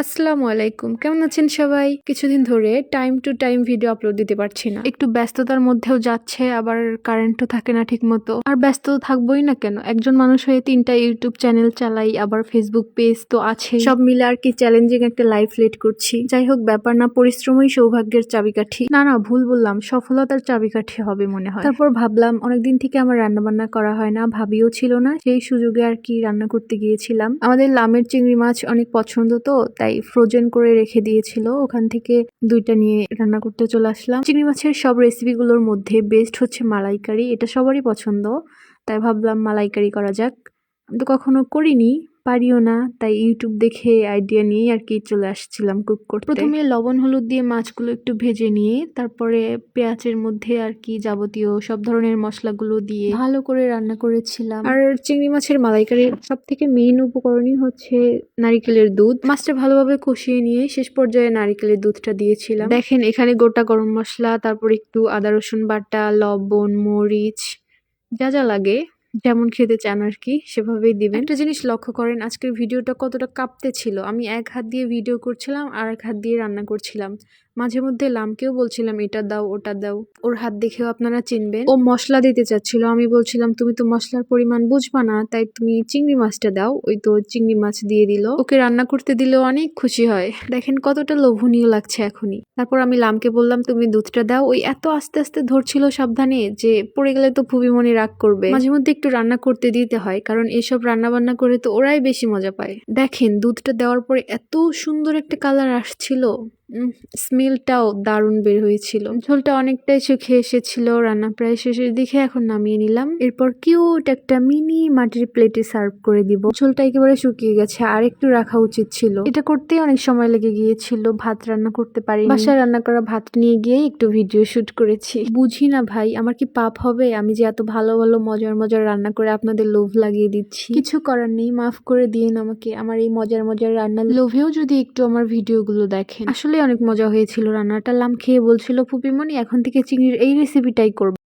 আসসালামু আলাইকুম, কেমন আছেন সবাই? কিছুদিন ধরে time to time video upload দিতে পারছি না। একটু ব্যস্ততার মধ্যেও যাচ্ছে, আবার কারেন্টও থাকে না ঠিক মতো। আর ব্যস্ত তো থাকবোই না কেন, একজন মানুষ হয়ে 3টা ইউটিউব চ্যানেল চালাই, আবার ফেসবুক পেজ তো আছে। সব মিলে আর কি চ্যালেঞ্জিং একটা লাইফ লিড করছি। যাই হোক, ব্যাপার না, পরিশ্রমই সৌভাগ্যের চাবিকাঠি। না ভুল বললাম, সফলতার চাবিকাঠি হবে মনে হয়। তারপর ভাবলাম অনেকদিন থেকে আমার রান্না বান্না করা হয় না, ভাবিও ছিল না, সেই সুযোগে আর কি রান্না করতে গিয়েছিলাম। আমাদের লামের চিংড়ি মাছ অনেক পছন্দ, তো তাই ফ্রোজেন করে রেখে দিয়েছিল, ওখান থেকে 2টা নিয়ে রান্না করতে চলে আসলাম। চিংড়ি মাছের সব রেসিপিগুলোর মধ্যে বেস্ট হচ্ছে মালাইকারি, এটা সবারই পছন্দ, তাই ভাবলাম মালাইকারি করা যাক। আমি তো কখনো করিনি, পারিও না, তাই ইউটিউব দেখে আইডিয়া নিয়ে আর কি চলে আসছিলাম কুক করতে। প্রথমে লবণ হলুদ দিয়ে মাছগুলো একটু ভেজে নিয়ে তারপরে পেঁয়াজের মধ্যে আর কি যাবতীয় সব ধরনের মশলাগুলো দিয়ে ভালো করে রান্না করেছিলাম। আর চিংড়ি মাছের মালাইকারির সব থেকে মেইন উপকরণই হচ্ছে নারিকেলের দুধ। মাছটা ভালোভাবে কষিয়ে নিয়ে শেষ পর্যায়ে নারিকেলের দুধটা দিয়েছিলাম। দেখেন এখানে গোটা গরম মশলা, তারপর একটু আদা রসুন বাটা, লবণ, মরিচ, যা যা লাগে যেমন খেতে চান আর কি সেভাবেই দিবেন। একটা জিনিস লক্ষ্য করেন, আজকের ভিডিওটা কতটা কাঁপতে ছিল। আমি এক হাত দিয়ে ভিডিও করছিলাম আর এক হাত দিয়ে রান্না করছিলাম। মাঝে মধ্যে লামকেও বলছিলাম এটা দাও ওটা দাও, ওর হাত দেখেও আপনারা চিনবেন। ও মশলা দিতে চাচ্ছিল, আমি বলছিলাম তুমি তো মশলার পরিমাণ বুঝবা না, তাই তুমি চিংড়ি মাছটা দাও। ওই তো চিংড়ি মাছ দিয়ে দিল। ওকে রান্না করতে দিলেও অনেক খুশি হয়। দেখেন কতটা লোভনীয় লাগছে এখনই। তারপর আমি লামকে বললাম তুমি দুধটা দাও। ওই এত আস্তে আস্তে ধরছিল সাবধানে যে পড়ে গেলে তো ফুবি মনে রাগ করবে। মাঝে মধ্যে একটু রান্না করতে দিতে হয়, কারণ এসব রান্না বান্না করে তো ওরাই বেশি মজা পায়। দেখেন দুধটা দেওয়ার পরে এত সুন্দর একটা কালার আসছিল, স্মেলটাও দারুণ বের হয়েছিল। ঝোলটা অনেকটাই শুকিয়ে এসেছিল, রান্না প্রায় শেষের দিকে, এখন নামিয়ে নিলাম। এরপর কিউট একটা মিনি মাটির প্লেটে সার্ভ করে দিব। ঝোলটা একেবারে শুকিয়ে গেছে, আর একটু রাখা উচিত ছিল। এটা করতেই অনেক সময় লেগে গিয়েছিল, ভাত রান্না করতে পারিনি। বাসায় রান্না করা ভাত নিয়ে গিয়ে একটু ভিডিও শুট করেছি। বুঝি না ভাই, আমার কি পাপ হবে আমি যে এত ভালো ভালো মজার মজার রান্না করে আপনাদের লোভ লাগিয়ে দিচ্ছি? কিছু করার নেই, মাফ করে দিন আমাকে। আমার এই মজার মজার রান্নার লোভেও যদি একটু আমার ভিডিওগুলো দেখেন। আসলে অনেক মজা হয়েছিল রান্নাটা। লাম খেয়ে বলছিল ফুপিমনি এখন থেকে চিংড়ির এই রেসিপিটাই করব।